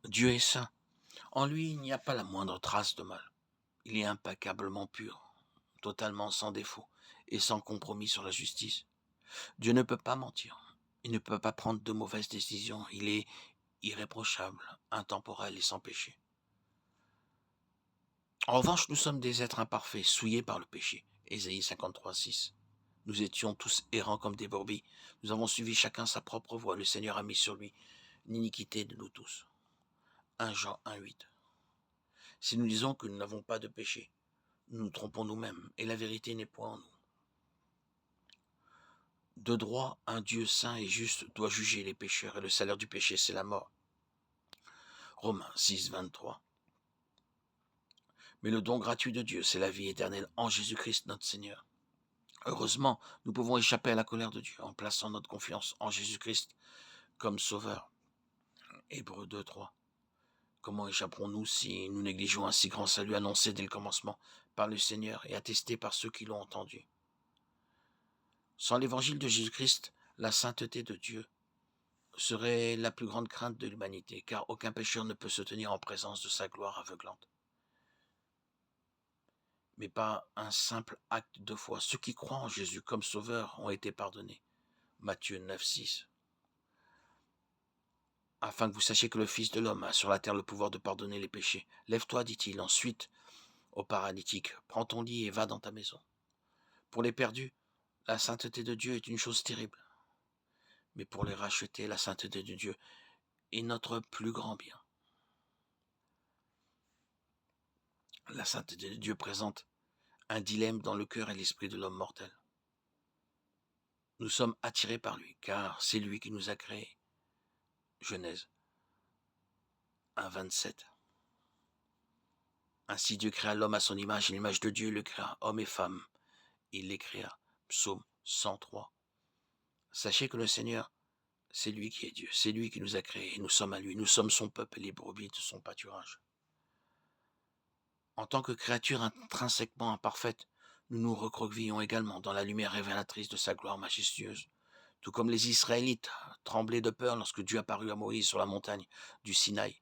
Dieu est saint. En lui, il n'y a pas la moindre trace de mal. Il est impeccablement pur, totalement sans défaut et sans compromis sur la justice. Dieu ne peut pas mentir. Il ne peut pas prendre de mauvaises décisions. Il est irréprochable, intemporel et sans péché. En revanche, nous sommes des êtres imparfaits, souillés par le péché. Ésaïe 53:6. Nous étions tous errants comme des brebis. Nous avons suivi chacun sa propre voie. Le Seigneur a mis sur lui l'iniquité de nous tous. 1 Jean 1:8. Si nous disons que nous n'avons pas de péché, nous nous trompons nous-mêmes, et la vérité n'est point en nous. De droit, un Dieu saint et juste doit juger les pécheurs, et le salaire du péché, c'est la mort. Romains 6:23. Mais le don gratuit de Dieu, c'est la vie éternelle en Jésus-Christ notre Seigneur. Heureusement, nous pouvons échapper à la colère de Dieu en plaçant notre confiance en Jésus-Christ comme sauveur. Hébreux 2:3. Comment échapperons-nous si nous négligeons un si grand salut annoncé dès le commencement par le Seigneur et attesté par ceux qui l'ont entendu? Sans l'évangile de Jésus-Christ, la sainteté de Dieu serait la plus grande crainte de l'humanité, car aucun pécheur ne peut se tenir en présence de sa gloire aveuglante. Mais pas un simple acte de foi. Ceux qui croient en Jésus comme sauveur ont été pardonnés. Matthieu 9:6. Afin que vous sachiez que le Fils de l'homme a sur la terre le pouvoir de pardonner les péchés. Lève-toi, dit-il ensuite au paralytique, prends ton lit et va dans ta maison. Pour les perdus, la sainteté de Dieu est une chose terrible. Mais pour les racheter, la sainteté de Dieu est notre plus grand bien. La sainteté de Dieu présente un dilemme dans le cœur et l'esprit de l'homme mortel. Nous sommes attirés par lui, car c'est lui qui nous a créés. Genèse 1:27. Ainsi Dieu créa l'homme à son image, et l'image de Dieu le créa, homme et femme. Il les créa. Psaume 103. Sachez que le Seigneur, c'est lui qui est Dieu, c'est lui qui nous a créés, et nous sommes à lui, nous sommes son peuple et les brebis de son pâturage. En tant que créature intrinsèquement imparfaite, nous nous recroquevillons également dans la lumière révélatrice de sa gloire majestueuse. Tout comme les Israélites tremblaient de peur lorsque Dieu apparut à Moïse sur la montagne du Sinaï.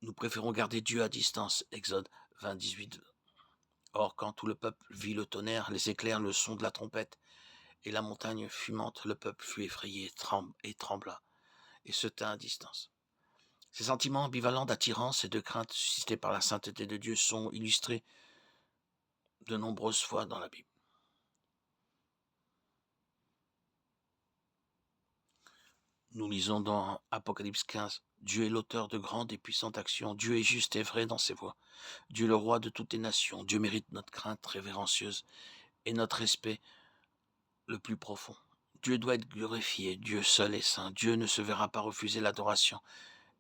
Nous préférons garder Dieu à distance. Exode 20:18. Or, quand tout le peuple vit le tonnerre, les éclairs, le son de la trompette et la montagne fumante, le peuple fut effrayé et trembla, et se tint à distance. Ces sentiments ambivalents d'attirance et de crainte suscités par la sainteté de Dieu sont illustrés de nombreuses fois dans la Bible. Nous lisons dans Apocalypse 15, Dieu est l'auteur de grandes et puissantes actions, Dieu est juste et vrai dans ses voies, Dieu le roi de toutes les nations, Dieu mérite notre crainte révérencieuse et notre respect le plus profond. Dieu doit être glorifié, Dieu seul est saint, Dieu ne se verra pas refuser l'adoration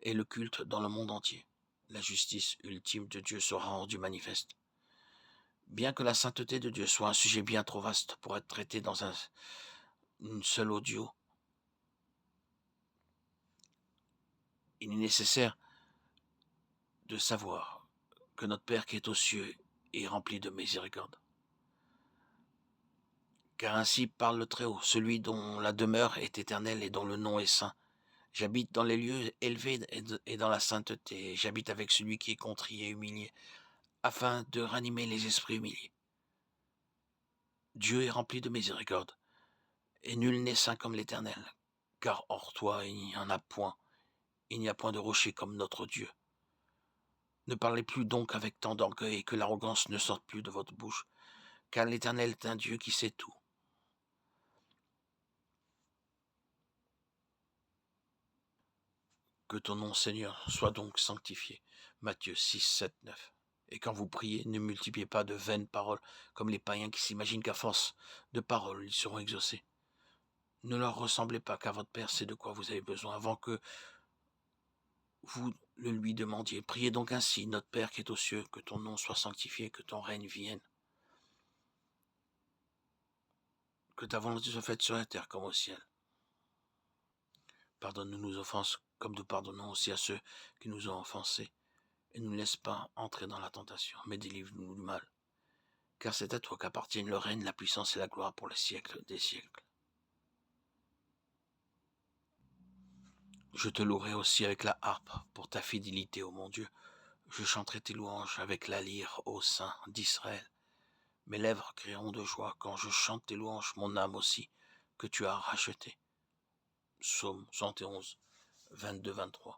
et le culte dans le monde entier. La justice ultime de Dieu sera rendue manifeste. Bien que la sainteté de Dieu soit un sujet bien trop vaste pour être traité dans une seule audio, il est nécessaire de savoir que notre Père qui est aux cieux est rempli de miséricorde. Car ainsi parle le Très-Haut, celui dont la demeure est éternelle et dont le nom est saint. J'habite dans les lieux élevés et dans la sainteté, j'habite avec celui qui est contrit et humilié, afin de ranimer les esprits humiliés. Dieu est rempli de miséricorde, et nul n'est saint comme l'Éternel, car hors toi il n'y en a point, il n'y a point de rocher comme notre Dieu. Ne parlez plus donc avec tant d'orgueil et que l'arrogance ne sorte plus de votre bouche, car l'Éternel est un Dieu qui sait tout. Que ton nom, Seigneur, soit donc sanctifié. Matthieu 6, 7, 9. Et quand vous priez, ne multipliez pas de vaines paroles, comme les païens qui s'imaginent qu'à force de paroles, ils seront exaucés. Ne leur ressemblez pas, car votre Père sait de quoi vous avez besoin avant que vous le lui demandiez. Priez donc ainsi, notre Père qui est aux cieux, que ton nom soit sanctifié, que ton règne vienne. Que ta volonté soit faite sur la terre comme au ciel. Pardonne-nous nos offenses, comme nous pardonnons aussi à ceux qui nous ont offensés. Et ne nous laisse pas entrer dans la tentation, mais délivre-nous du mal. Car c'est à toi qu'appartiennent le règne, la puissance et la gloire pour les siècles des siècles. Je te louerai aussi avec la harpe pour ta fidélité, ô mon Dieu. Je chanterai tes louanges avec la lyre, ô Saint d'Israël. Mes lèvres crieront de joie quand je chante tes louanges, mon âme aussi, que tu as rachetée. Psaume 71, 22-23.